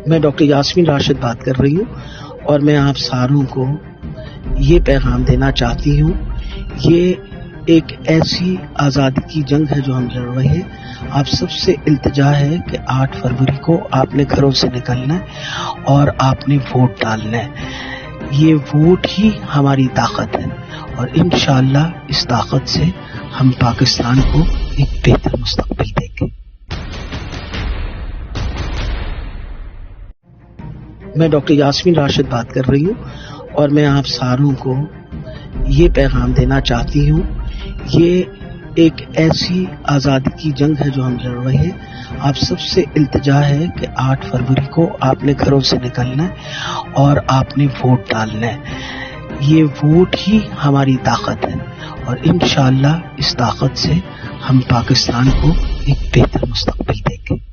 میں ڈاکٹر یاسمین راشد بات کر رہی ہوں اور میں آپ ساروں کو یہ پیغام دینا چاہتی ہوں. یہ ایک ایسی آزادی کی جنگ ہے جو ہم لڑ رہے ہیں. آپ سب سے التجا ہے کہ 8 فروری کو آپ نے گھروں سے نکلنا ہے اور آپ نے ووٹ ڈالنا ہے. یہ ووٹ ہی ہماری طاقت ہے اور انشاءاللہ اس طاقت سے ہم پاکستان کو ایک بہتر مستقبل دیں گے. میں ڈاکٹر یاسمین راشد بات کر رہی ہوں اور میں آپ ساروں کو یہ پیغام دینا چاہتی ہوں. یہ ایک ایسی آزادی کی جنگ ہے جو ہم لڑ رہے ہیں. آپ سب سے التجا ہے کہ 8 فروری کو آپ نے گھروں سے نکلنا ہے اور آپ نے ووٹ ڈالنا ہے. یہ ووٹ ہی ہماری طاقت ہے اور انشاءاللہ اس طاقت سے ہم پاکستان کو ایک بہتر مستقبل دیں گے.